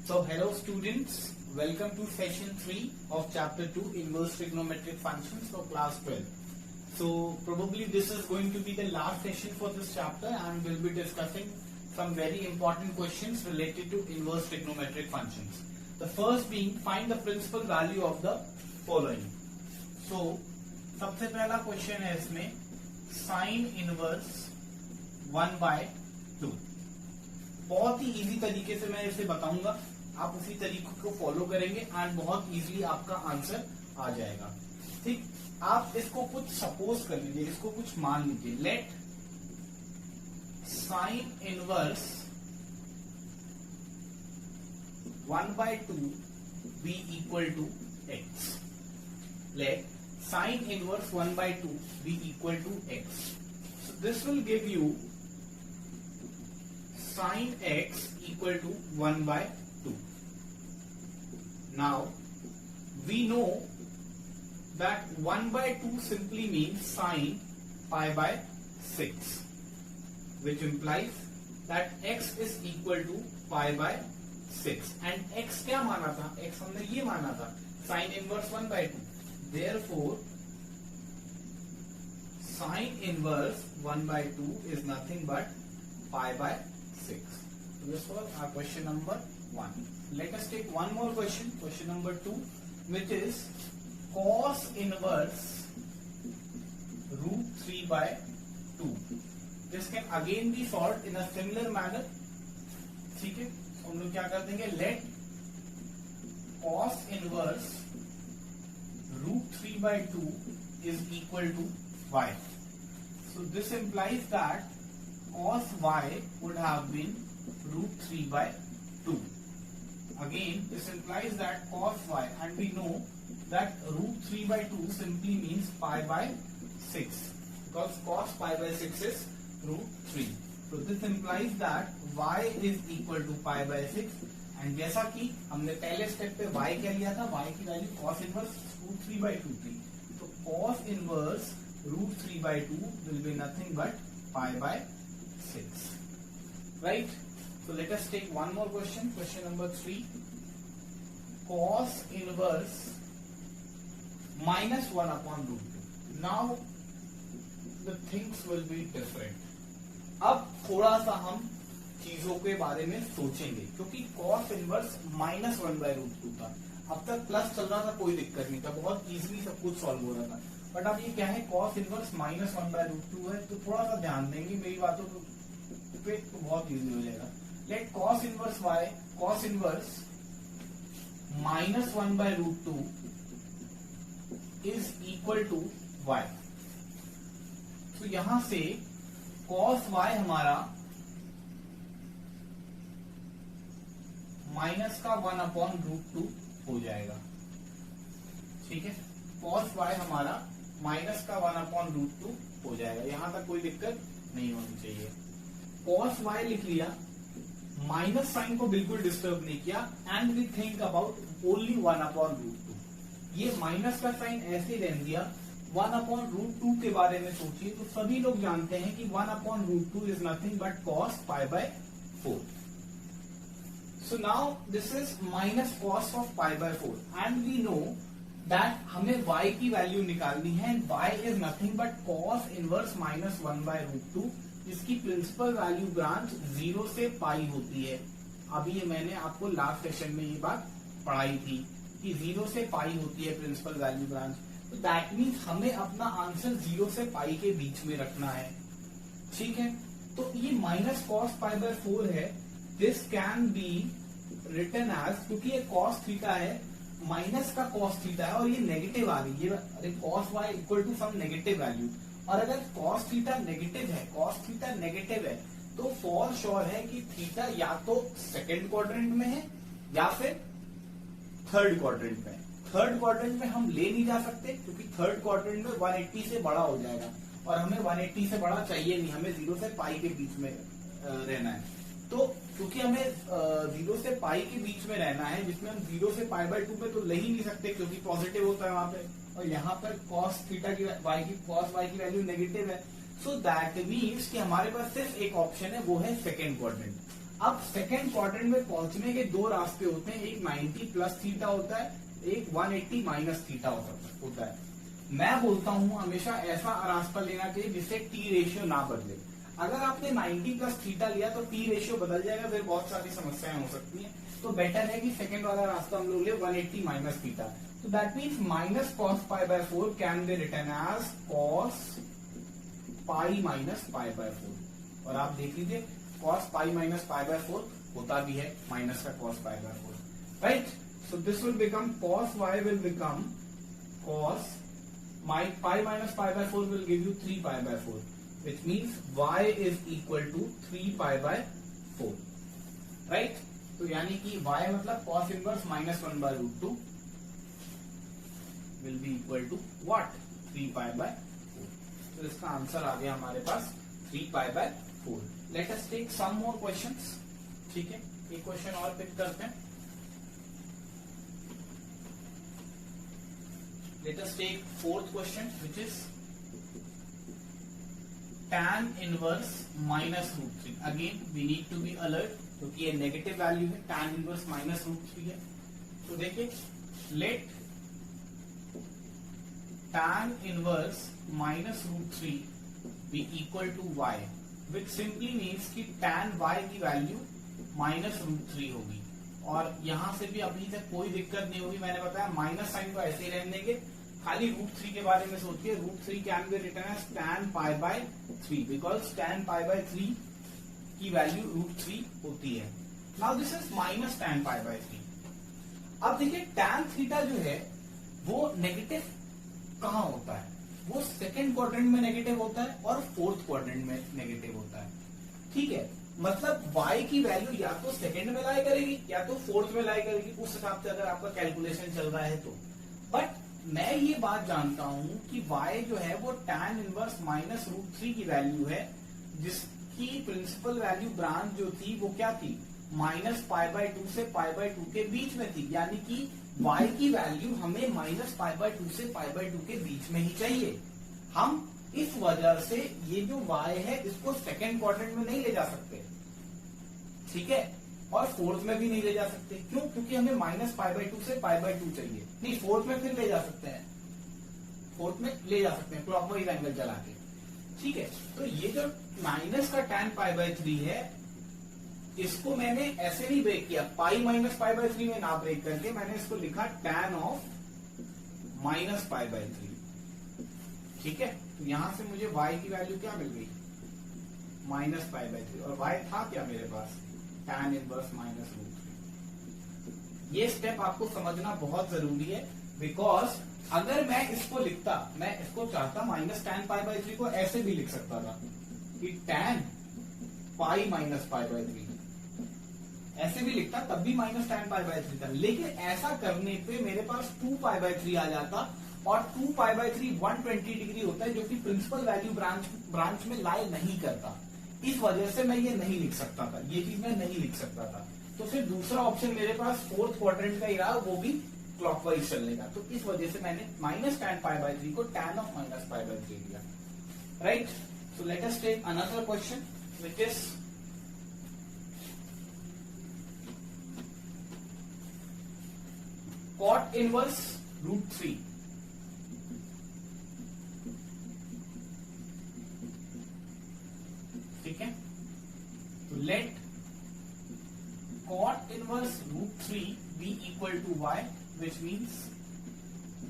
So hello students, welcome to session 3 of chapter 2 inverse trigonometric functions for class 12. So probably this is going to be the last session for this chapter and we'll be discussing some very important questions related to inverse trigonometric functions. The first being find the principal value of the following. So सबसे पहला question है इसमें sign inverse 1/2. बहुत ही easy तरीके से मैं इसे बताऊंगा, आप उसी तरीके को फॉलो करेंगे एंड बहुत इजीली आपका आंसर आ जाएगा. ठीक, आप इसको कुछ सपोज कर लीजिए, इसको कुछ मान लीजिए. Late sine inverse 1/2 be equal to x. Let sin inverse 1/2 be equal to x. So this will give you sin x equal to 1/2. Now we know that 1/2 simply means sin pi/6, which implies that x is equal to pi/6 and x क्या माना था? x हमने ये माना था sin inverse 1/2. Therefore, sin inverse 1/2 is nothing but pi/6. So this was our question number 1. Let us take one more question, question number 2, which is cos inverse √3/2. This can again be solved in a similar manner. ठीक है, हम लोग क्या कर देंगे? Let cos inverse √3/2 is equal to y. So this implies that cos y would have been √3/2. Again, this implies that cos y, and we know that √3/2 simply means pi/6 because cos pi/6 is √3. So this implies that y is equal to pi/6. And जैसा कि हमने पहले step पे y क्या लिया था, y की value cos inverse √3/2 थी. तो cos inverse √3/2 will be nothing but pi/6. Right? So let us take one more question. Question number 3. Cos inverse -1/√2. Now the things will be different. अब थोड़ा सा हम चीजों के बारे में सोचेंगे, क्योंकि cos इनवर्स -1/√2 था. अब तक प्लस चल रहा था, कोई दिक्कत नहीं था, बहुत इजीली सब कुछ सॉल्व हो रहा था. बट अब ये क्या है, cos इनवर्स -1/√2 है, तो थोड़ा सा ध्यान देंगे मेरी बातों पे तो बहुत इजी हो जाएगा. Let cos inverse y, cos inverse -1/√2 is equal to y. तो यहां से cos y हमारा माइनस का 1/√2 हो जाएगा. ठीक है, cos y हमारा माइनस का 1/√2 हो जाएगा. यहां तक कोई दिक्कत नहीं होनी चाहिए. cos y लिख लिया, माइनस साइन को बिल्कुल डिस्टर्ब नहीं किया, and we think about only 1/√2. ये माइनस का साइन ऐसे रहने दिया. 1/√2 के बारे में सोचिए तो सभी लोग जानते हैं कि 1/√2 is nothing but cos pi/4. So now this is minus cos of pi/4 and we know that हमें y की वैल्यू निकालनी है. y is nothing but cos inverse -1/√2, जिसकी प्रिंसिपल वैल्यू ब्रांच 0 से पाई होती है. अभी ये मैंने आपको लास्ट सेशन में ये बात पढ़ाई थी कि 0 से पाई होती है प्रिंसिपल वैल्यू ब्रांच. तो दैट मीन्स हमें अपना आंसर 0 से पाई के बीच में रखना है. ठीक है, तो ये माइनस cos pi/4 है. This can be written as, क्योंकि ये cos थीटा है, माइनस का cos थीटा है और ये नेगेटिव आ गई. ये अरे cos y equal to some negative value, और अगर cos थीटा नेगेटिव है, cos थीटा नेगेटिव है, तो फॉर श्योर है कि थीटा या तो सेकेंड क्वाड्रेंट में है या फिर थर्ड क्वाड्रेंट में. थर्ड क्वाड्रेंट में हम ले नहीं जा सकते क्योंकि थर्ड क्वाड्रेंट में 180 से बड़ा हो जाएगा और हमें 180 से बड़ा चाहिए नहीं, हमें 0 से पाई के बीच में रहना है. तो क्योंकि हमें 0 से पाई के बीच में रहना है, जिसमें हम 0 से pi/2 पे तो ले ही नहीं सकते क्योंकि पॉजिटिव होता है वहां पे, और यहाँ पर cos थीटा की cos y की वैल्यू नेगेटिव है. सो दैट मीन्स कि हमारे पास सिर्फ एक ऑप्शन है, वो है सेकेंड क्वाड्रेंट. अब सेकेंड क्वाड्रेंट में पहुंचने के दो रास्ते होते हैं, एक 90 प्लस थीटा होता है, एक 180 माइनस थीटा होता है। मैं बोलता हूं हमेशा ऐसा रास्ता लेना चाहिए जिससे टी रेशियो ना बदले। अगर आपने 90 प्लस थीटा लिया तो टी रेशियो बदल जाएगा, फिर बहुत सारी समस्याएं हो सकती हैं। तो बेटर है कि सेकंड वाला रास्ता हम लोग ले 180 माइनस थीटा। तो that means minus cos pi by 4 can be written as cos pi minus pi by 4। और आप देख लीजिए cos pi minus pi by 4 होता भी है माइनस का cos pi by 4, right. So this will become cos y will become cos pi minus pi by 4 will give you 3 pi by 4, which means y is equal to 3 pi by 4, right? तो यानी कि y मतलब cos inverse minus 1 by root 2 will be equal to what? 3 pi by 4. तो इसका answer आ गया हमारे पास 3 pi by 4. Let us take some more questions. ठीक है, एक क्वेश्चन और पिक करते हैं. Let us take fourth question, which is tan inverse minus root 3. Again we need to be alert क्योंकि ये नेगेटिव वैल्यू है, tan inverse minus root 3 है. तो देखिए let tan inverse minus root 3 be equal to y, which simply means कि tan y की value minus root 3 होगी. और यहां से भी अभी तक कोई दिक्कत नहीं होगी. मैंने बताया माइनस साइन को ऐसे ही रहने देंगे, खाली रूट 3 के बारे में सोचिए. Root 3 can be written as tan pi by 3 because tan pi by 3 की वैल्यू रूट 3 होती है. Now this is minus tan pi by 3. अब देखिए tan थीटा जो है वो नेगेटिव कहां होता है? वो सेकेंड क्वाड्रेंट में नेगेटिव होता है और फोर्थ क्वाड्रेंट में नेगेटिव होता है. ठीक है, मतलब y की वैल्यू या तो सेकेंड में लाई करेगी या तो फोर्थ में लाई करेगी, उस हिसाब से अगर आपका कैलकुलेशन चल रहा है तो. बट मैं ये बात जानता हूं कि y जो है वो tan इनवर्स माइनस रूट 3 की वैल्यू है, जिसकी प्रिंसिपल वैल्यू ब्रांच जो थी वो क्या थी? माइनस पाई बाय 2 से पाई बाय 2 के बीच में थी. यानी कि y की वैल्यू हमें माइनस पाई बाय 2 से पाई बाय 2 के बीच में ही चाहिए. हम इस वजह से ये जो y है इसको सेकेंड क्वाड्रेंट में नहीं ले जा सकते, ठीक है, और फोर्थ में भी नहीं ले जा सकते. क्यों? क्योंकि हमें माइनस पाई बाय 2 से पाई बाय 2 चाहिए. नहीं, फोर्थ में फिर ले जा सकते हैं, फोर्थ में ले जा सकते हैं क्लॉकवाइज एंगल चला के. ठीक है, तो ये जो माइनस का tan पाई बाय 3 है इसको मैंने ऐसे नहीं ब्रेक किया, पाई माइनस पाई बाय 3 में ना ब्रेक करके मैंने इसको लिखा tan of minus pi by 3. ठीक है, तो यहां से मुझे y की वैल्यू क्या मिल गई? Minus pi by 3. और y था क्या मेरे पास? tan inverse minus root 3. ये स्टेप आपको समझना बहुत जरूरी है, बिकॉज अगर मैं इसको लिखता, मैं इसको चाहता माइनस tan पाई बाय 3 को ऐसे भी लिख सकता था कि tan pi minus pi by 3, ऐसे भी लिखता तब भी माइनस tan पाई बाय 3 था. लेकिन ऐसा करने पे मेरे पास 2 पाई बाय 3 आ जाता, और 2 पाई बाय 3 120 डिग्री होता है, जो कि प्रिंसिपल वैल्यू ब्रांच में लाई नहीं करता. इस वजह से मैं ये नहीं लिख सकता था, ये चीज मैं नहीं लिख सकता था. तो फिर दूसरा ऑप्शन मेरे पास फोर्थ क्वाड्रेंट का ही रहा, वो भी क्लॉकवाइज चलने का. तो इस वजह से मैंने माइनस tan पाई बाय 3 को tan of minus pi by 3 लिया. Right, so let us take another question which is cot inverse root 3. ठीक है, तो let cot inverse root 3 be equal to y, which means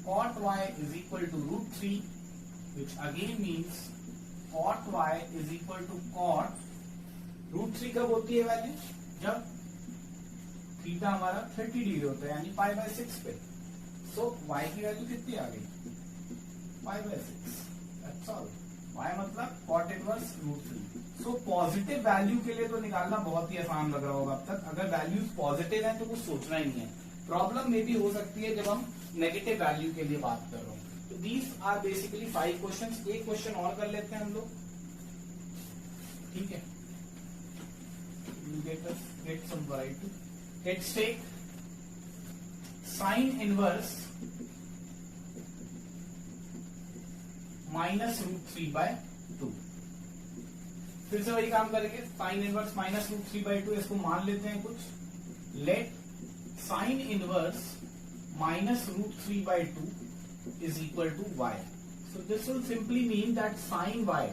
cot y is equal to root 3, which again means cot y is equal to cot root 3. कब होती है value? जब theta हमारा 30 degree होता है, यानी पाई बाय 6 पे. सो y की वैल्यू कितनी आ गई? Pi by 6. That's all. y मतलब cot inverse root 3. So positive value के लिए तो निकालना बहुत ही आसान लग रहा होगा अब तक. अगर वैल्यूज पॉजिटिव है तो कुछ सोचना ही नहीं है. प्रॉब्लम में भी हो सकती है जब हम नेगेटिव वैल्यू के लिए बात कर रहे हो. तो दीज आर बेसिकली 5 क्वेश्चंस. एक क्वेश्चन और कर लेते हैं हम लोग, ठीक है, get some variety. Let's take sine inverse minus root 3 by 2. फिर से वही काम करेंगे, साइन इनवर्स माइनस रूट 3/2, इसको मान लेते हैं कुछ। Let sine inverse minus root 3/2 is equal to y। So this will simply mean that sine y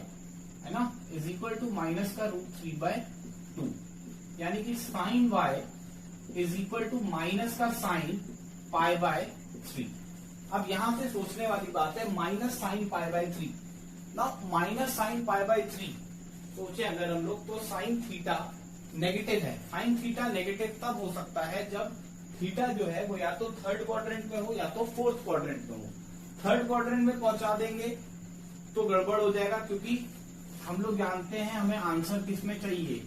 है ना इज इक्वल टू माइनस का रूट 3/2, यानी कि sine y is equal to minus का साइन π/3। अब यहां से सोचने वाली बात है, माइनस साइन π/3 ना, माइनस साइन π/3 सोचे अगर हम लोग, तो साइन थीटा नेगेटिव है। साइन थीटा नेगेटिव तब हो सकता है जब थीटा जो है वो या तो थर्ड क्वाड्रेंट में हो या तो फोर्थ क्वाड्रेंट में हो। थर्ड क्वाड्रेंट में पहुंचा देंगे तो गड़बड़ हो जाएगा, क्योंकि हम लोग जानते हैं हमें आंसर किसमें चाहिए,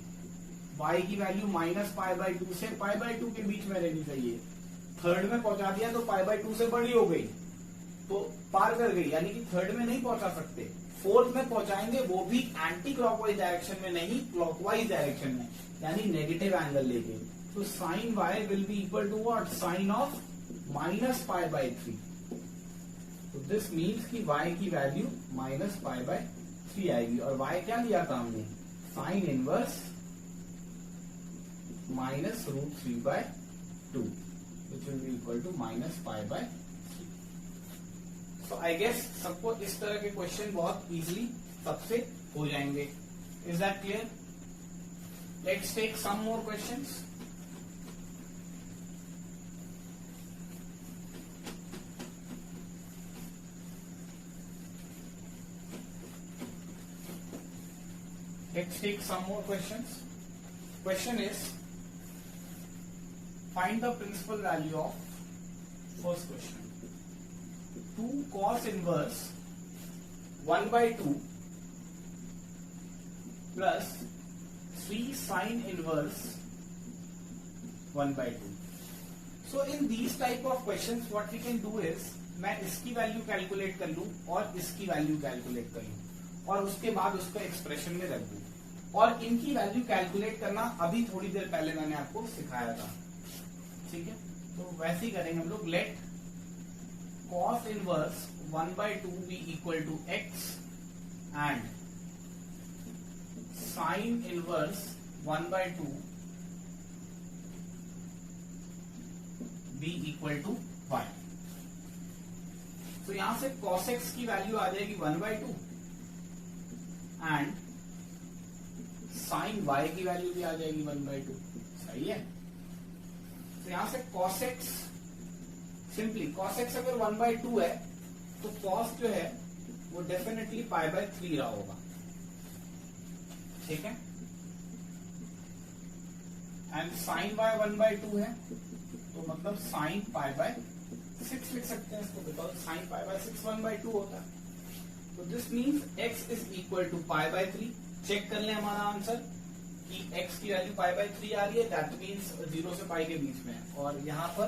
y की वैल्यू माइनस π/2 से π/2 के बीच में रहनी चाहिए। थर्ड में पहुंचा दिया तो π/2 से बड़ी हो गई तो पार कर गई, यानी कि थर्ड में नहीं पहुंचा सकते। फोर्थ में पहुंचाएंगे वो भी एंटी क्लॉकवाइज डायरेक्शन में नहीं, क्लॉकवाइज डायरेक्शन में, यानी नेगेटिव एंगल लेके। तो sine y will be equal to what, sine of minus π/3। तो दिस मीन्स कि y की वैल्यू माइनस π/3 आएगी। और y क्या लिया था हमने, sine inverse minus root 3/2 which will be equal to minus π/3। So I guess सबको इस तरह के क्वेश्चन बहुत इजीली सबसे हो जाएंगे। Is that clear? Let's take some more questions. Let's take some more questions. Question is, find the principal value of first question. 2 cos inverse 1/2 plus 3 sin inverse 1/2. So in these type of questions what we can do is, मैं इसकी value calculate कर लूं और इसकी value calculate कर लूं और उसके बाद उसको एक्सप्रेशन में रख दूं। और इनकी वैल्यू कैलकुलेट करना अभी थोड़ी देर पहले मैंने आपको सिखाया था, ठीक है। तो वैसे ही करेंगे हम लोग। Let cos inverse 1/2 be equal to x and sine inverse 1/2 be equal to y। तो यहां से cos x की वैल्यू आ जाएगी 1/2 एंड साइन y की वैल्यू भी आ जाएगी 1/2। सही है। तो यहां से cos x, simply cos x अगर 1/2 है तो cos जो है वो डेफिनेटली π/3 रहा होगा, ठीक है। एंड sin y 1/2 है तो मतलब sin π/6 लिख सकते हैं इसको, बिकॉज sin π/6 1/2 होता है। तो this means x is equal to π/3। Check कर लें हमारा आंसर कि x की वैल्यू π/3 आ रही है, दैट मीन्स 0 से पाई के बीच में। और यहाँ पर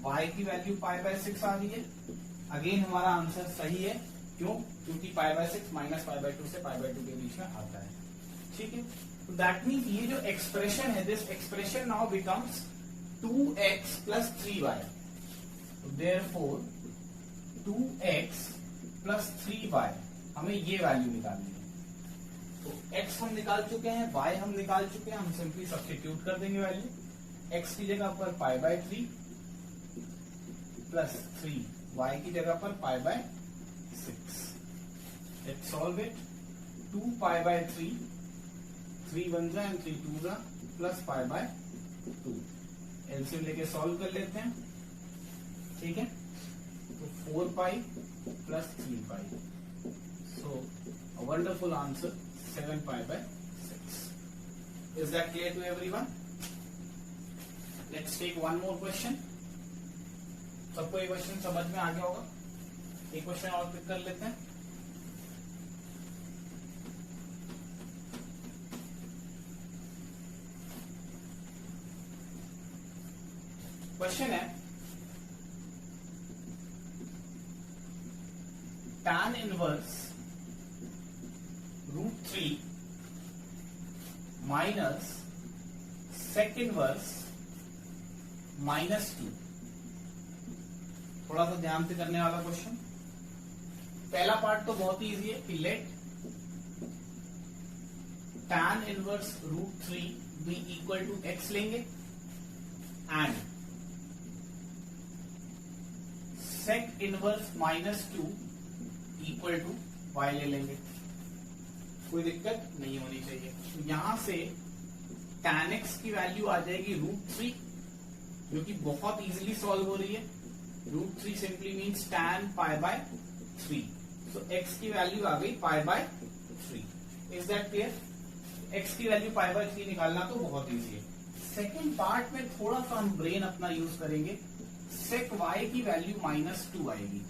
y की वैल्यू π/6 आ रही है। अगेन हमारा आंसर सही है, क्यों, क्योंकि π/6 माइनस π/2 से π/2 के बीच में आता है, ठीक है। तो दैट मीन्स ये जो एक्सप्रेशन है, this expression now becomes 2x plus 3y। Therefore 2x plus 3y, हमें ये वैल्यू निकालनी है। तो x हम निकाल चुके हैं, y हम निकाल चुके हैं, हम सिंपली सब्स्टिट्यूट कर देंगे वैल्यू। x की जगह पर π/3 प्लस 3, y की जगह पर π/6। Let's solve it. 2 π/3, 3 1 जा एंड 3 2 जा प्लस π/2। एलसीएम लेके सॉल्व कर लेते हैं, ठीक है। तो 4 pi plus 3 pi, so a wonderful answer 7 π/6। Is that clear to everyone? Let's take one more question. सबको ये क्वेश्चन समझ में आ गया होगा। एक क्वेश्चन और पिक कर लेते हैं। क्वेश्चन है, tan inverse √3 minus sec inverse -2। थोड़ा सा ध्यान से करने वाला क्वेश्चन। पहला पार्ट तो बहुत ही इजी है कि लेट tan इनवर्स √3 भी इक्वल टू x लेंगे and sec inverse -2 equal to y ले लेंगे। कोई दिक्कत नहीं होनी चाहिए। तो यहां से tan x की वैल्यू आ जाएगी √3, जो कि बहुत इजीली सॉल्व हो रही है। √3 सिंपली मीन्स tan π/3। तो x की वैल्यू आ गई π/3। Is that clear? x की वैल्यू π/3 निकालना तो बहुत इजी है। सेकेंड पार्ट में थोड़ा सा हम ब्रेन अपना यूज करेंगे। sec y की वैल्यू -2 आएगी,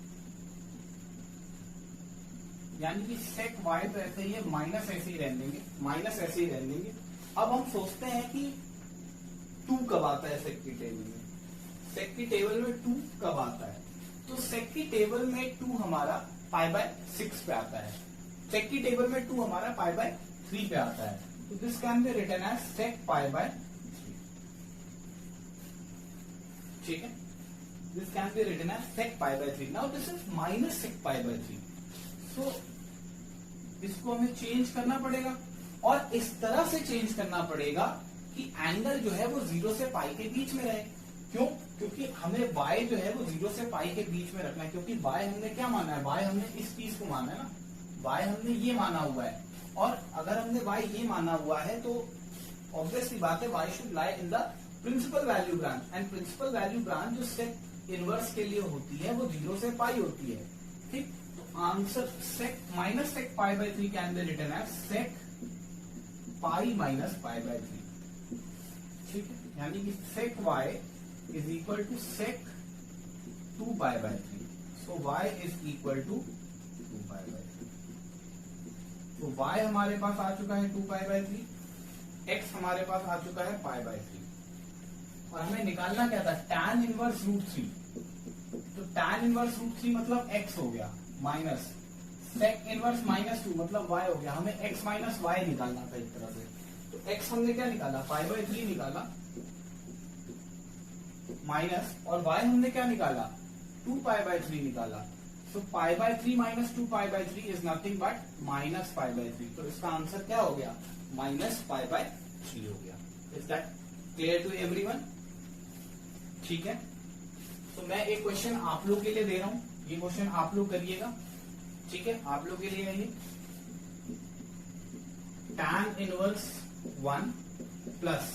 यानी कि sec y तो ऐसे ही है, माइनस ऐसे ही रहने देंगे, माइनस ऐसे ही रहने देंगे। अब हम सोचते हैं कि 2 कब आता है sec की टेबल में। sec की टेबल में 2 कब आता है? तो sec की टेबल में 2 हमारा π/6 पे आता है। sec की टेबल में 2 हमारा π/3 पे आता है। तो this can be written as sec π/3। ठीक है, this can be written as sec π/3। Now this is minus sec π/3। सो इसको हमें चेंज करना पड़ेगा, और इस तरह से चेंज करना पड़ेगा कि एंगल जो है वो 0 से पाई के बीच में रहे। क्यों? क्योंकि हमें y जो है वो 0 से पाई के बीच में रखना है। क्योंकि y हमने क्या माना है? y हमने इस चीज को माना है ना, y हमने ये माना हुआ है। और अगर हमने y ये माना हुआ है तो ऑब्वियसली बात है y should lie in the principal value branch, and principal value branch जो सेक इनवर्स के लिए होती है वो 0 से पाई होती है। ठीक, तो answer -sec π/3 can be written as sec pi minus π/3। ठीक है, यानी कि sec y is equal to sec 2 π/3। सो y इज इक्वल टू 2 π/3। तो y हमारे पास आ चुका है 2 π/3, x हमारे पास आ चुका है π/3, और हमें निकालना क्या था? tan inverse √3। तो tan इनवर्स √3 मतलब x हो गया, माइनस sec इनवर्स -2 मतलब y हो गया। हमें x माइनस y निकालना था एक तरह से। तो x हमने क्या निकाला? π/3 निकाला, माइनस, और y हमने क्या निकाला? 2 π/3 निकाला। सो π/3 माइनस 2 π/3 इज नथिंग बट -π/3। तो इसका आंसर क्या हो गया? -π/3 हो गया। Is that clear to everyone? ठीक है, तो मैं एक क्वेश्चन आप लोग के लिए दे रहा हूं, ये क्वेश्चन आप लोग करिएगा। ठीक है, आप लोग के लिए है ये tan inverse 1 plus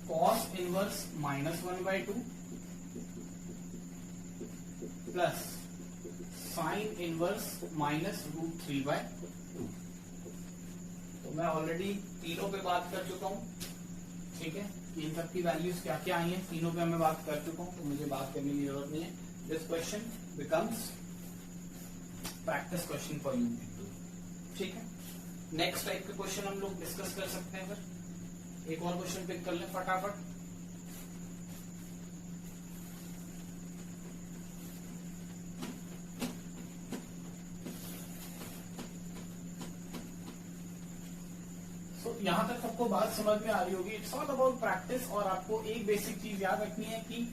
cos inverse -1/2 plus sin inverse -√3/2। तो मैं ऑलरेडी तीनों पे बात कर चुका हूं। ठीक है, इन सब की वैल्यूज क्या क्या आई हैं तीनों पे मैं बात कर चुका हूं, तो मुझे बात करने की जरूरत नहीं है। This question becomes practice question for you. ठीक है, नेक्स्ट टाइप के क्वेश्चन हम लोग डिस्कस कर सकते हैं। फिर एक और क्वेश्चन पिक कर लें फटाफट। यहां तक सबको बात समझ में आ रही होगी। इट्स ऑल अबाउट प्रैक्टिस, और आपको एक बेसिक चीज याद रखनी है कि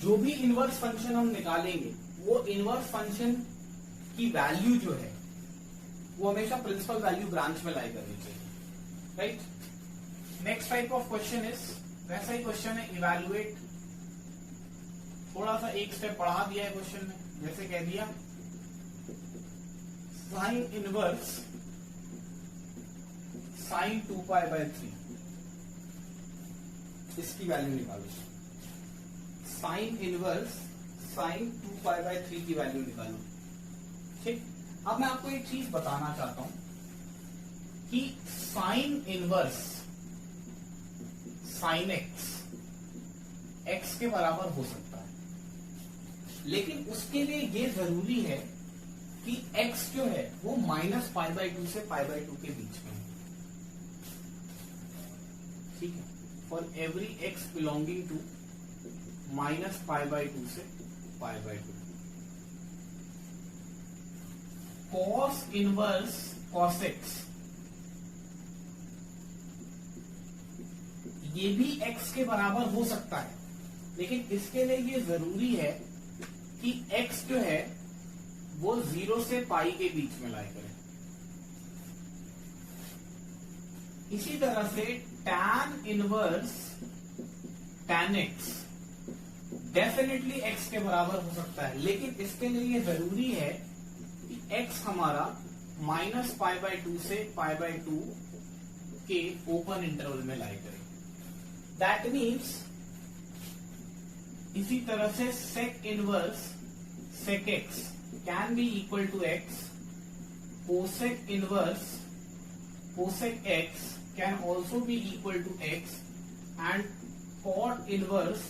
जो भी इनवर्स फंक्शन हम निकालेंगे वो इनवर्स फंक्शन की वैल्यू जो है वो हमेशा प्रिंसिपल वैल्यू ब्रांच में लाई करनी चाहिए। Right, next type of question is वैसा ही क्वेश्चन है, इवैल्यूएट। थोड़ा सा एक स्टेप बढ़ा दिया है क्वेश्चन में, जैसे कह दिया साइन इनवर्स sin 2 π/3, इसकी वैल्यू निकालो। साइन इनवर्स sin 2 π/3 की वैल्यू निकालो। ठीक, अब मैं आपको एक चीज बताना चाहता हूं कि साइन इनवर्स sin x के बराबर हो सकता है, लेकिन उसके लिए ये जरूरी है कि x जो है वो -π/2 से π/2 के बीच में है। ठीक है, for every x belonging to -π/2 से π/2। cos इनवर्स cos x ये भी x के बराबर हो सकता है, लेकिन इसके लिए ये जरूरी है कि x जो है वो 0 से पाई के बीच में लाई करे। इसी तरह से tan inverse tan x definitely x के बराबर हो सकता है, लेकिन इसके लिए ये जरूरी है कि x हमारा -π/2 से π/2 के ओपन इंटरवल में लाई करे। दैट मीन्स इसी तरह से sec inverse sec x can be equal to x, cosec inverse cosec x can also be equal to x, and cot inverse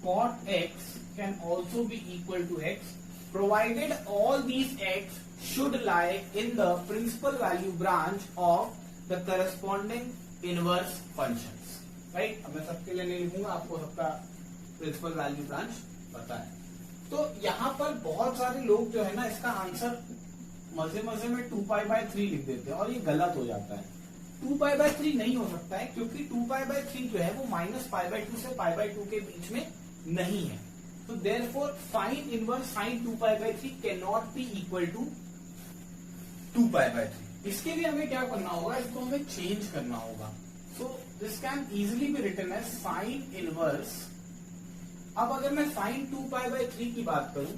cot x can also be equal to x, provided all these x should lie in the principal value branch of the corresponding inverse functions. Right? अब मैं सबके लिए नहीं लिखूंगा, आपको सबका principal value branch पता है। तो यहाँ पर बहुत सारे लोग जो है ना इसका आंसर मजे मजे में 2π/3 लिख देते हैं और ये गलत हो जाता है। 2π/3 नहीं हो सकता है, क्योंकि 2π/3 जो है वो -π/2 से π/2 के बीच में नहीं है। तो therefore sine inverse sine 2π/3 can not be equal to 2π/3। इसके लिए हमें क्या करना होगा, इसको हमें चेंज करना होगा। So this can easily be written as sine inverse. अब अगर मैं साइन 2π/3 की बात करूं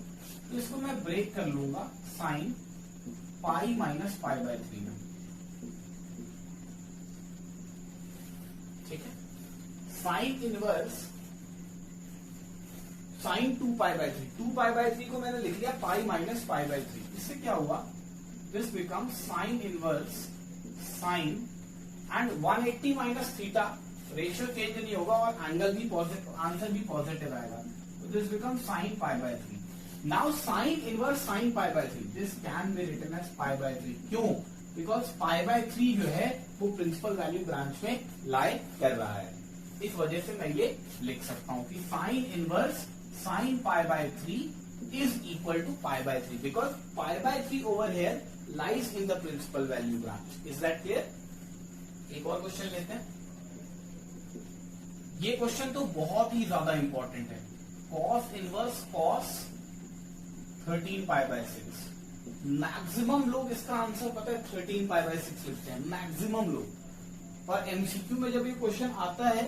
तो इसको मैं ब्रेक कर लूंगा साइन पाई माइनस π/3 में। ठीक है, साइन इनवर्स साइन 2π/3, 2π/3 को मैंने लिख लिया पाई माइनस π/3। इससे क्या हुआ, this become sign inverse sign and 180 minus theta, ratio change नहीं होगा और एंगल भी पॉजिटिव, आंसर भी पॉजिटिव आएगा। तो this become sine π/3। Now sine inverse sine π/3, this can be written as π/3। क्यों? बिकॉज π/3 जो है वो प्रिंसिपल वैल्यू ब्रांच में लाई कर रहा है। इस वजह से मैं ये लिख सकता हूं कि sine inverse sine π/3 is equal to π/3 because π/3 over here lies in the principal value branch. Is that clear? एक और क्वेश्चन लेते हैं। ये क्वेश्चन तो बहुत ही ज्यादा इंपॉर्टेंट है। Cos inverse cos 13π/6। मैक्सिमम लोग इसका आंसर पता है 13π/6 लिखते हैं, मैक्सिमम लोग। और एमसीक्यू में जब ये क्वेश्चन आता है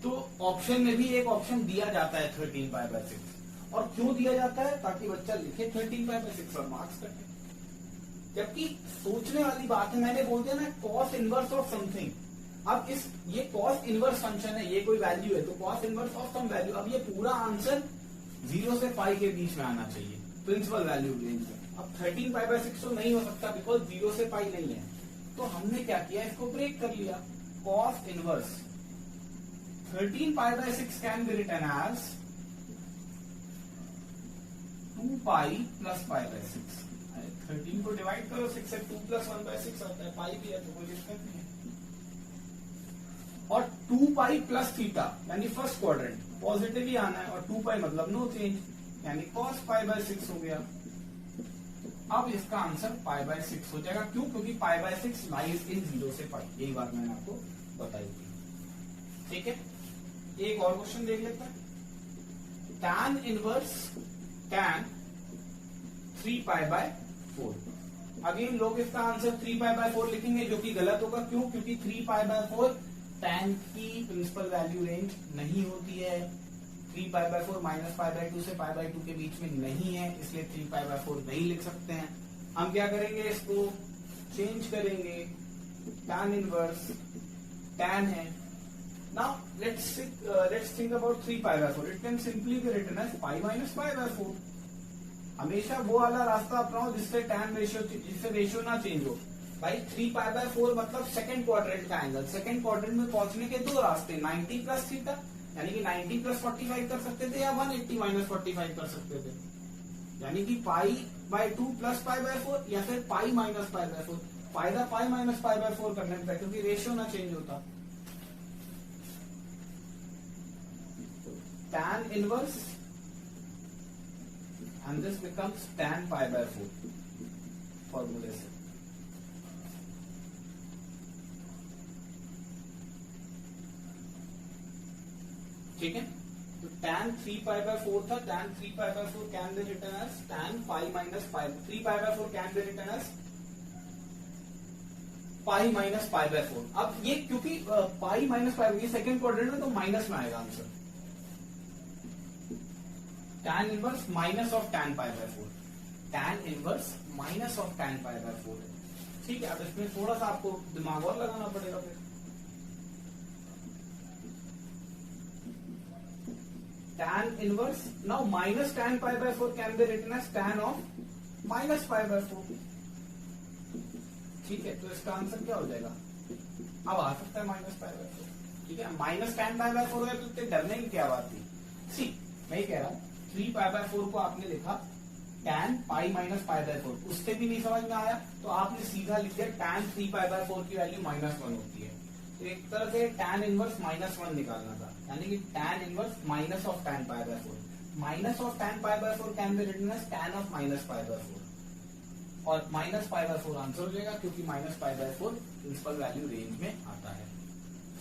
तो ऑप्शन में भी एक ऑप्शन दिया जाता है 13π/6। और क्यों दिया जाता है? ताकि बच्चा लिखे 13π/6 और मार्क्स कटे। जबकि सोचने वाली बात है, मैंने बोल दिया ना कॉस इनवर्स ऑफ समथिंग। अब ये कॉस इनवर्स फंक्शन है, ये कोई वैल्यू है, तो cos inverse of some value. अब ये पूरा आंसर 0 से पाई के बीच में आना चाहिए प्रिंसिपल वैल्यू रेंज में। अब 13π/6 तो नहीं हो सकता बिकॉज 0 से पाई नहीं है। तो हमने क्या किया, इसको ब्रेक कर लिया। Cos inverse 13π/6 can be written as 2π + π/6। 13 को डिवाइड करो 6 से, 2 + 1/6 आता है, पाई भी है तो कोई दिक्कत नहीं है। और 2π + थीटा यानी फर्स्ट क्वाड्रेंट पॉजिटिव ही आना है, और 2π मतलब नो चेंज यानी cos π/6 हो गया। अब इसका आंसर π/6 हो जाएगा। क्यों? क्योंकि π/6 लाइज इन 0 से पाई। यही बात मैंने आपको बताई थी। ठीक है, एक और क्वेश्चन देख लेते हैं। tan inverse tan 3π/4। अगेन लोग इसका आंसर 3π/4 लिखेंगे, जो कि गलत होगा। क्यों? क्योंकि 3π/4 tan की प्रिंसिपल वैल्यू रेंज नहीं होती है। 3π/4 -π/2 से π/2 के बीच में नहीं है, इसलिए 3π/4 नहीं लिख सकते हैं। हम क्या करेंगे, इसको चेंज करेंगे। tan इनवर्स tan है। Now let's think about 3π/4। It can simply be written as pi minus π/4। हमेशा वो वाला रास्ता अपनाओ जिससे रेशियो ना चेंज हो। भाई 3π/4 मतलब सेकंड क्वाड्रेंट का एंगल। सेकंड क्वाड्रेंट में पहुंचने के दो रास्ते, 90 + थीटा यानी कि 90 + 45 कर सकते थे, या 180 - 45 कर सकते थे, यानी कि π/2 + π/4 या फिर पाई माइनस π/4। फायदा पाई माइनस π/4 करने का, क्योंकि रेशियो ना चेंज होता। tan inverse and this becomes tan π/4 फॉर्मूले से। ठीक है, तो tan 3π/4 था। tan 3π/4 can be written as tan pi minus π। 3π/4 can be written as pi minus pi by 4। अब ये क्योंकि पाई माइनस पाई ये सेकंड क्वाड्रेंट में तो माइनस में आएगा answer. tan inverse minus of tan pi by 4, tan inverse minus of tan pi by 4 है। ठीक है, अब इसमें थोड़ा सा आपको दिमाग और लगाना पड़ेगा फिर। tan inverse now minus tan pi by 4 can be written as tan of minus pi by 4। ठीक है, तो इसका आंसर क्या हो जाएगा? अब आ सकता है माइनस पाई बाय 4। ठीक है, माइनस tan पाई बाय 4 है तो इतने डरने की क्या बात थी? सी मैं कह रहा हूं 3 पाई बाय 4 को आपने लिखा tan pi minus pi by 4, उससे भी नहीं समझ में आया तो आपने सीधा लिख दिया tan 3 पाई बाय 4 की वैल्यू -1 होती है। तो एक तरह से tan इनवर्स -1 निकालना था, यानी कि tan inverse minus of tan pi by 4। Minus of tan pi by 4 can be written as tan of minus pi by 4, और माइनस पाई बाय 4 आंसर हो जाएगा क्योंकि minus pi by 4 principal value range में आता है।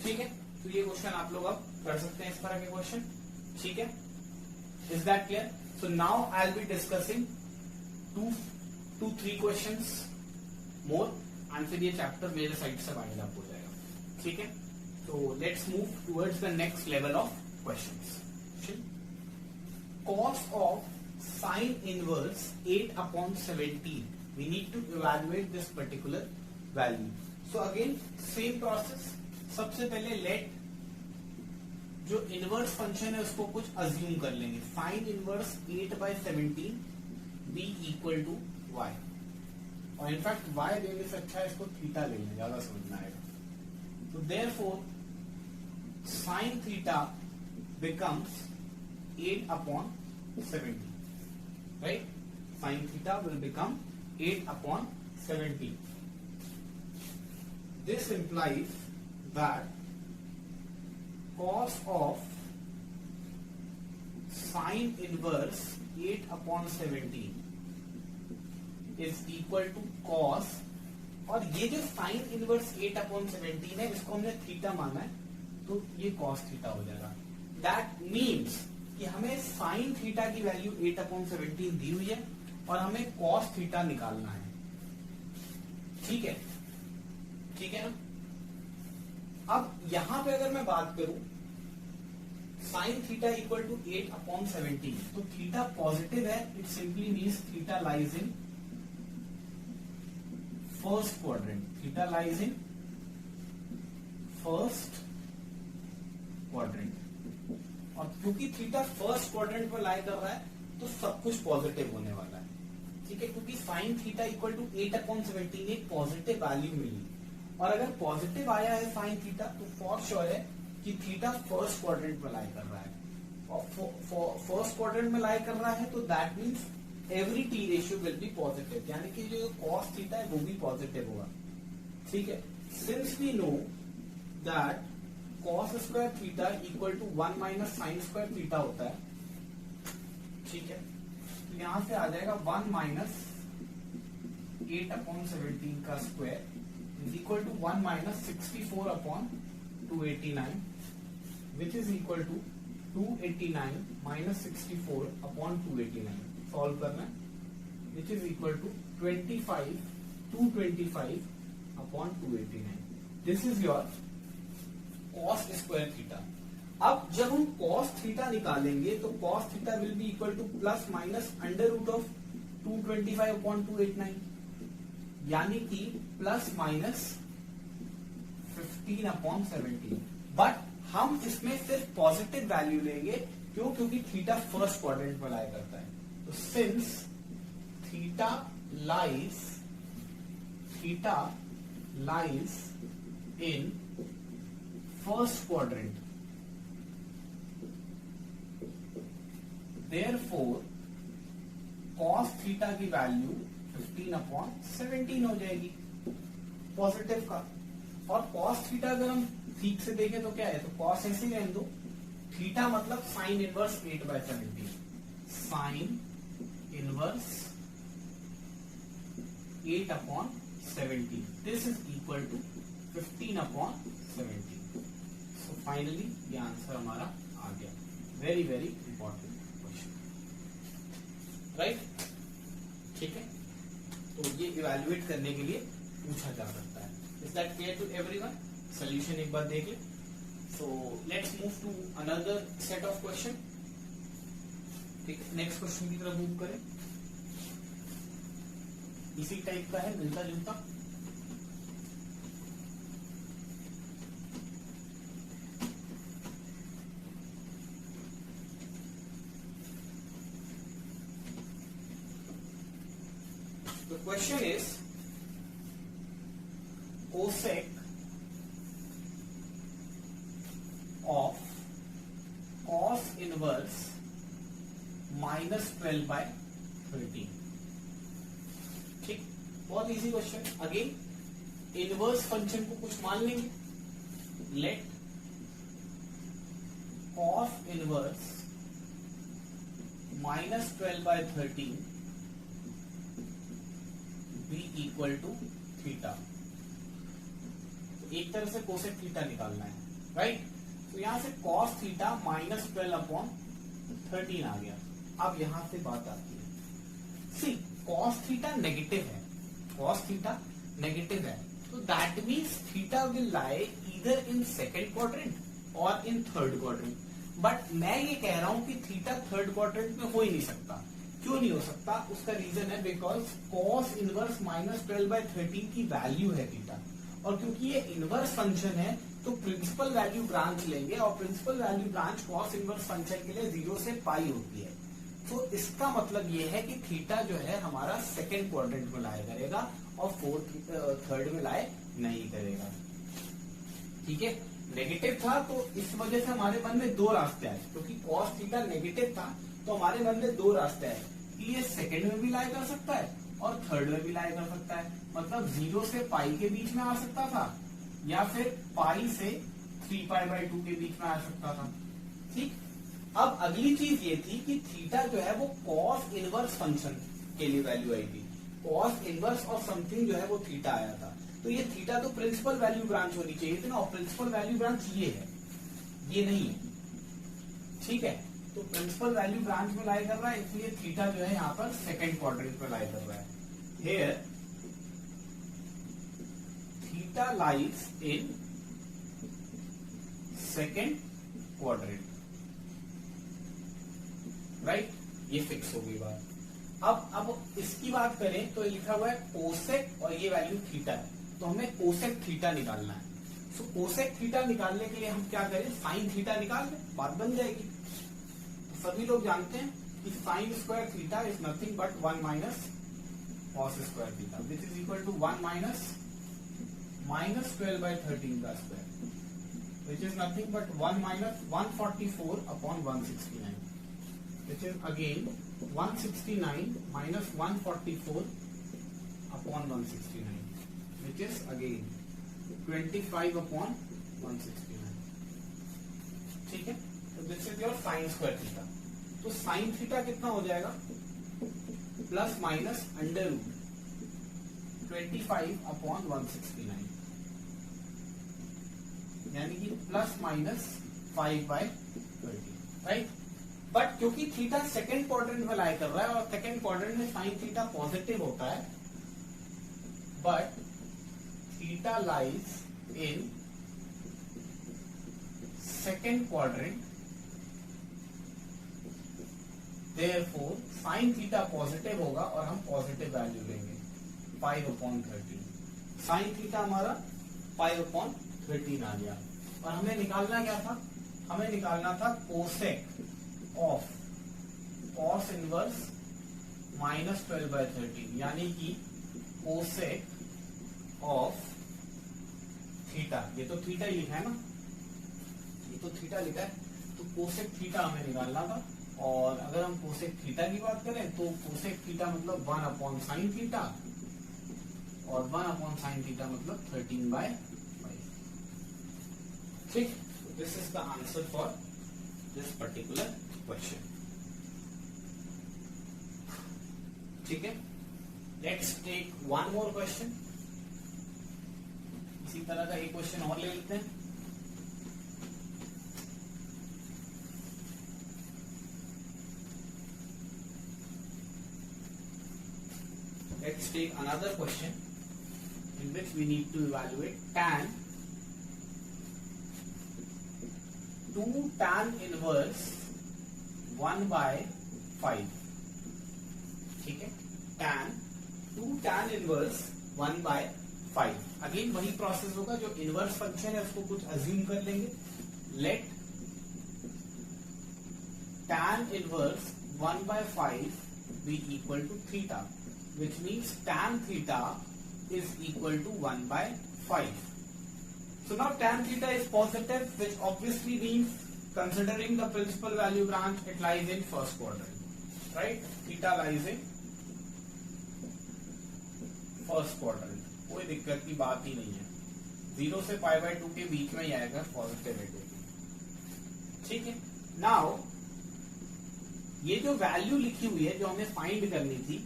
ठीक है, तो ये क्वेश्चन आप लोग अब कर सकते हैं, इस तरह के क्वेश्चन। ठीक है, is that clear? So now I will be discussing 2-3 questions more and फिर ये चैप्टर मेरे साइड से वाइंड अप हो जाएगा। ठीक है, तो let's move towards the next level of questions. cos of sin inverse 8/17, we need to evaluate this particular value. So again same process, सबसे पहले लेट जो इनवर्स फंक्शन है उसको कुछ अज्यूम कर लेंगे। sin inverse 8/17 be equal to y, और in fact y देने से अच्छा है इसको थीटा ले लें, ज्यादा समझ में आएगा। तो therefore sin theta becomes 8/17, right? Sin theta will become 8/17. This implies that cos of sin inverse 8/17 is equal to cos, और ये जो sin inverse 8/17 है इसको हमने थीटा माना है तो ये cos थीटा हो जाएगा। That means कि हमें साइन थीटा की वैल्यू 8/17 दी हुई है और हमें कॉस थीटा निकालना है। ठीक है, ठीक है ना। अब यहां पे अगर मैं बात करूं साइन थीटा इक्वल टू 8/17, तो थीटा पॉजिटिव है, it simply means theta lies in first quadrant, theta lies in first quadrant. और क्योंकि थीटा फर्स्ट क्वाड्रेंट में लाई कर रहा है तो सब कुछ पॉजिटिव होने वाला है। ठीक है, क्योंकि साइन थीटा इक्वल टू 8/17 एक पॉजिटिव वैल्यू मिली, और अगर पॉजिटिव आया है साइन थीटा तो फॉर श्योर है कि थीटा फर्स्ट क्वाड्रेंट में लाई कर रहा है, और फर्स्ट क्वाड्रेंट में लाई कर रहा है तो that means every T ratio will be positive, यानी कि जो कॉस थीटा है वो भी पॉजिटिव होगा। ठीक है, since we know that cos square theta equal to 1 minus sine square theta होता है। ठीक है, तो यहां से आ जाएगा 1 माइनस 8/17 का square is equal to 1 minus 64/289, which is equal to 289 minus 64/289। Solve करना है, which is equal to 225/289। This is your cos square theta. अब जब हम cos थीटा निकालेंगे तो cos theta will be equal to plus minus under root of 225/289, यानी कि plus minus 15/17। But हम इसमें सिर्फ पॉजिटिव वैल्यू लेंगे, क्यों? क्योंकि थीटा फर्स्ट क्वाड्रेंट में लाई करता है। तो सिंस थीटा लाइज इन first quadrant, therefore cos theta की वैल्यू 15/17 हो जाएगी पॉजिटिव का। और cos थीटा अगर हम ठीक से देखें तो क्या है, तो cos ऐसे ही रहने दो, थीटा मतलब sine inverse 8/17, sine inverse 8/17, this is equal to 15/17। So finally ये आंसर हमारा आ गया। Very very important question, right? ठीक है, तो ये इवैल्यूएट करने के लिए पूछा जा सकता है। Is that clear to everyone? Solution एक बार देख ले. So let's move to another set of question. ठीक, नेक्स्ट क्वेश्चन की तरफ मूव करें. इसी टाइप का है, मिलता जुलता. The question is cosec of cos inverse minus 12 by 13. ठीक, बहुत easy question. Again inverse function को कुछ मान लेंगे. Let cos inverse minus 12 by 13 be equal to theta. एक तरह से कोसेक थीटा निकालना है, राइट? तो यहां से कॉस थीटा माइनस 12 अपॉन 13 आ गया. अब यहां से बात आती है, सी कॉस थीटा नेगेटिव है, कॉस थीटा नेगेटिव है, तो that means theta will lie either in second quadrant और इन थर्ड क्वाड्रेंट. बट मैं ये कह रहा हूं कि थीटा थर्ड क्वाड्रेंट में हो ही नहीं सकता. क्यों नहीं हो सकता? उसका रीजन है because cos inverse minus 12 by 13 की वैल्यू है थीटा, और क्योंकि ये इनवर्स फंक्शन है तो प्रिंसिपल वैल्यू ब्रांच लेंगे, और principal value branch cos inverse function के लिए 0 से पाई होती है. तो इसका मतलब ये है कि थीटा जो है हमारा सेकेंड क्वाड्रेंट में लाया करेगा और थर्ड में लाए नहीं करेगा. ठीक है, नेगेटिव था तो इस वजह से हमारे मन में दो रास्ते आए, क्योंकि कॉस थीटा नेगेटिव था तो हमारे मन में दो रास्ते आए कि ये सेकेंड में भी लाई कर सकता है और थर्ड में भी लाई कर सकता है. मतलब 0 से पाई के बीच में आ सकता था, या फिर पाई से 3π/2 के बीच में आ सकता था. ठीक, अब अगली चीज ये थी कि थीटा जो है वो कॉस इनवर्स फंक्शन के लिए वैल्यू आई थी. कॉस इनवर्स और समथिंग जो है वो थीटा आया था. तो ये थीटा तो प्रिंसिपल वैल्यू ब्रांच होनी चाहिए थी ना, और प्रिंसिपल वैल्यू ब्रांच ये है, ये नहीं है. ठीक है, तो प्रिंसिपल वैल्यू ब्रांच में लाई कर रहा है, इसलिए थीटा जो है यहाँ पर सेकेंड क्वाड्रेंट में लाई कर रहा है. Here theta lies in second quadrant, right? ये फिक्स हो गई बात. अब इसकी बात करें तो लिखा हुआ है कोसेक और ये वैल्यू थीटा है, तो हमें कोसेक थीटा निकालना है. सो कोसेक थीटा निकालने के लिए हम क्या करें, साइन थीटा निकाल लें, बात बन जाएगी. सभी लोग जानते हैं कि sine square theta is nothing but 1 minus cos square theta, which is equal to 1 minus 12 by 13 का square, which is nothing but 1 minus 144 upon 169, which is again 169 minus 144 upon 169, which is again 25 upon 169. ठीक है, तो this is your sine square theta. तो sine theta कितना हो जाएगा, plus minus under root 25 upon 169, यानी कि प्लस माइनस 5/30, राइट? बट क्योंकि थीटा सेकेंड क्वाड्रेंट में लाई कर रहा है और सेकेंड क्वाड्रेंट में साइन थीटा पॉजिटिव होता है, but theta lies in second quadrant, therefore sine theta positive होगा और हम पॉजिटिव वैल्यू लेंगे 5/13. साइन थीटा हमारा 5/13 आ गया. और हमें निकालना क्या था, हमें निकालना था cosec of cos inverse minus 12 by 13, यानी कि कोसेक ऑफ थीटा. ये तो थीटा ही लिखा है ना, ये तो थीटा लिखा है, तो कोसेक थीटा हमें निकालना था. और अगर हम कोसेक थीटा की बात करें तो कोसेक थीटा मतलब 1 अपॉन साइन थीटा, और 1 अपॉन साइन थीटा मतलब 13/5. ठीक, this is the answer for this particular question. ठीक है, let's take one more question. इसी तरह का एक क्वेश्चन और ले लेते हैं. Let's take another question in in which we need to evaluate tan 2 tan inverse 1 by 5. ठीक है, tan 2 tan inverse 1 by 5. Again वही प्रोसेस होगा, जो इनवर्स फंक्शन है उसको कुछ अज्यूम कर लेंगे. Let tan inverse 1 by 5 be equal to theta, which means tan theta is equal to 1 by 5. So now tan theta is positive, which obviously means, considering the principal value branch, it lies in first quadrant, right? Theta lies in first quadrant. कोई दिक्कत की बात ही नहीं है. 0 से pi by 2 के बीच में ही आएगा पॉजिटिविटी. ठीक है. नाउ ये जो वैल्यू लिखी हुई है, जो हमें फाइंड करनी थी,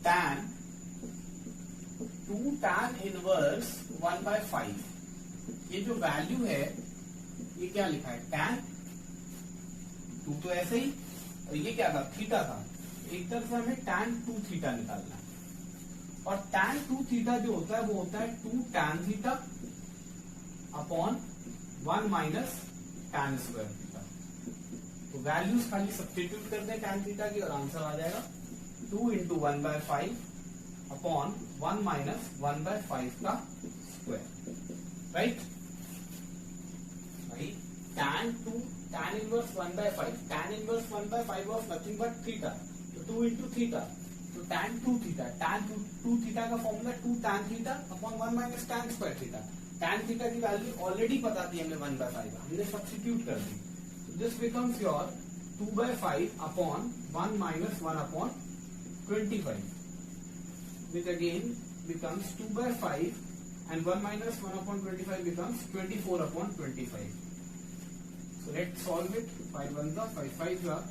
tan 2 tan इनवर्स 1 by 5, ये जो वैल्यू है, ये क्या लिखा है? tan 2 तो ऐसे ही, और ये क्या था? थीटा था. एक तरफ से हमें tan 2 थीटा निकालना है, और tan 2 थीटा जो होता है वो होता है 2 tan theta upon 1 minus tan square theta. तो वैल्यूज खाली सब्स्टिट्यूट कर दें tan थीटा की और आंसर आ जाएगा 2 into 1 by 5 upon 1 minus 1 by 5 का स्क्वायर. राइट भाई, tan inverse 1 by 5, tan inverse 1 by 5 of nothing but theta, तो 2 इंटू थीटा, तो tan 2 थीटा, tan 2 थीटा का formula 2 tan theta upon 1 minus tan square theta. tan theta की value already पता थी हमें 1 by 5, हमने substitute कर दी. This becomes your 2 by 5 upon 1 minus 1 upon 25, which again becomes 2 by 5 and 1 minus 1 upon 25 becomes 24 upon 25. So let's solve it. 5 ones are 5 5s are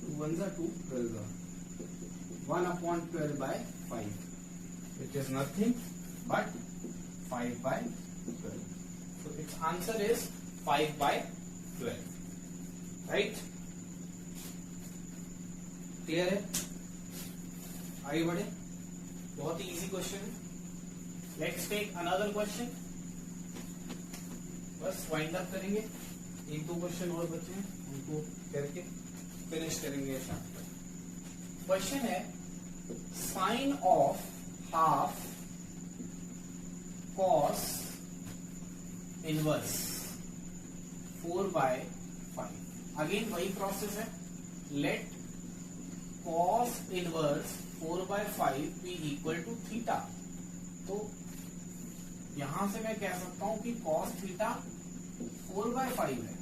2 ones are 2 12s are 1 upon 12 by 5, which is nothing but 5 by 12. So its answer is 5 by 12. Right? Clear है? आगे बढ़े. बहुत ही easy question है. Let's take another question. बस wind up करेंगे. एक दो क्वेश्चन और बचे हैं, उनको करके फिनिश करेंगे. क्वेश्चन है, sine of half cos inverse 4 by 5. Again वही प्रोसेस है. Let cos inverse 4 by 5 be equal to theta. तो यहां से मैं कह सकता हूं कि cos थीटा 4 by 5 है,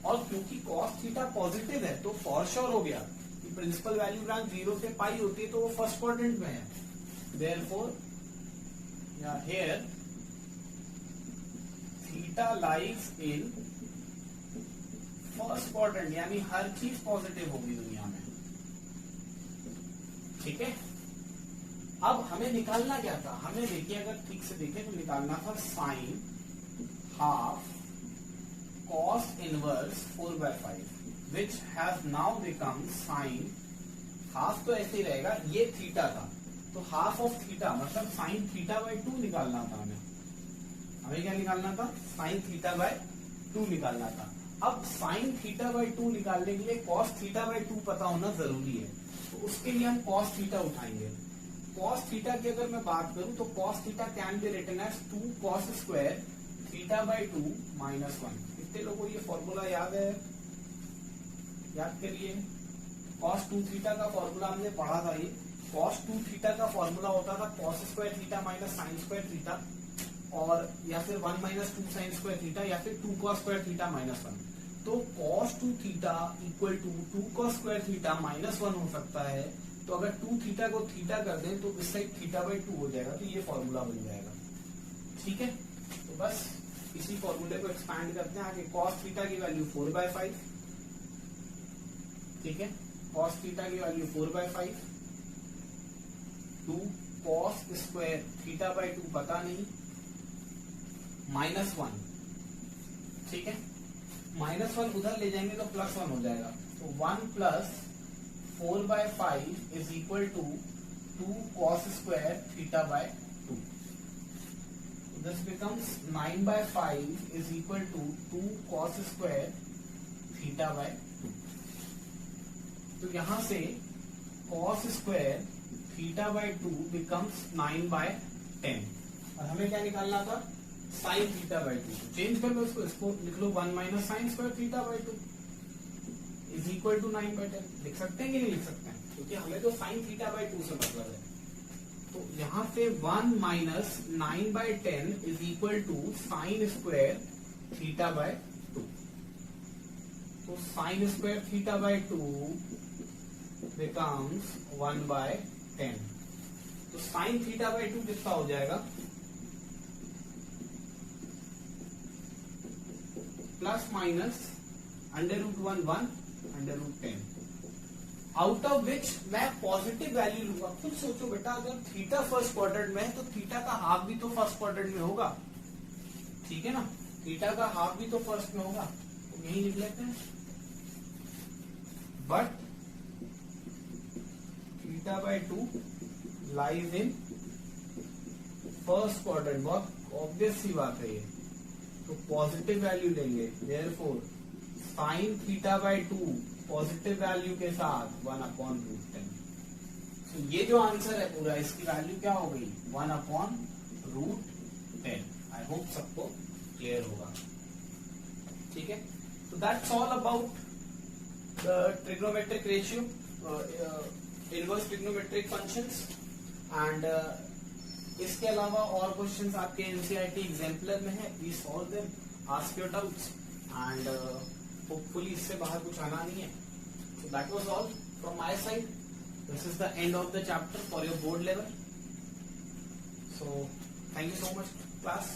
और क्योंकि cos थीटा पॉजिटिव है तो फॉर श्योर हो गया कि प्रिंसिपल वैल्यू ब्रांच 0 से पाई होती है, तो वो फर्स्ट क्वाड्रेंट में है. Therefore here theta lies in first quadrant, यानी हर चीज पॉजिटिव होगी दुनिया में. ठीक है. अब हमें निकालना क्या था? हमें देखिए, अगर ठीक से देखें तो निकालना था sign half cos inverse 4 by 5, which has now become sin, half तो ऐसे ही रहेगा, ये थीटा था तो हाफ ऑफ थीटा मतलब साइन थीटा बाय 2 निकालना था हमें. क्या निकालना था? साइन थीटा बाय 2 निकालना था. अब साइन थीटा बाय 2 निकालने के लिए cos थीटा बाय 2 पता होना जरूरी है, तो उसके लिए हम cos थीटा उठाएंगे. cos थीटा की अगर मैं बात करूं तो cos theta can be written as 2 cos square theta by 2 minus 1. कितने लोगों को ये फॉर्मूला याद है? याद करिए. cos 2 थीटा का फॉर्मूला हमने पढ़ा था. ये cos 2 थीटा का फॉर्मूला होता था cos square theta minus sine square theta, और या फिर 1 माइनस 2 साइन स्क्वायर थीटा, या फिर 2 cos स्क्वायर थीटा माइनस 1. तो cos 2 theta equal to 2 cos square theta minus 1 हो सकता है. तो अगर 2 थीटा को थीटा कर दें तो इस साइड थीटा बाई 2 हो जाएगा, तो ये फॉर्मूला बन जाएगा. ठीक है. तो बस इसी फॉर्मूले को एक्सपैंड करते हैं आगे. cos थीटा की वैल्यू 4 by 5. ठीक है. cos थीटा की value 4 by 5. 2 cos square theta by 2 पता नहीं, माइनस 1. ठीक है. माइनस 1 उधर ले जाएंगे तो प्लस 1 हो जाएगा. तो 1 plus 4 by 5 is equal to 2 cos square theta by 2. This becomes 9 by 5 is equal to 2 cos square theta by 2. तो यहां से cos square theta by 2 becomes 9 by 10 और हमें क्या निकालना था sin theta by 2. चेंज कर लो इसको लिख लो 1 minus sin square theta by 2 is equal to 9 by 10. लिख सकते हैं कि नहीं लिख सकते हैं, क्योंकि हमें तो sin theta by 2 से मतलब है. तो यहां से 1 minus 9 by 10 is equal to sin square theta by 2. तो sin square theta by 2 becomes 1 by 10. तो sin theta by 2 कितना हो जाएगा plus minus under root 1 under root 10 out of which मैं पॉजिटिव वैल्यू लूंगा. खुद सोचो बेटा, अगर थीटा फर्स्ट क्वाड्रेंट में है तो थीटा का हाफ भी तो फर्स्ट क्वाड्रेंट में होगा. ठीक है ना, थीटा का हाफ भी तो फर्स्ट में होगा, तो यही लिख लेते हैं. But theta by 2 lies in first quadrant. बहुत ऑब्वियस सी बात है ये, तो पॉजिटिव वैल्यू लेंगे. Therefore sine theta by 2 positive value के साथ 1/√10. तो ये जो आंसर है पूरा, इसकी वैल्यू क्या हो गई 1/√10. आई होप सबको क्लियर होगा. ठीक है, तो that's all about the trigonometric ratio, inverse trigonometric functions. And इसके अलावा और क्वेश्चंस आपके एनसीईआरटी एग्जाम्पलर में है. Please solve them, ask your doubts, and hopefully इससे बाहर कुछ आना नहीं है. So that was all from my side. This is the end of the chapter for your board level. So thank you so much, class.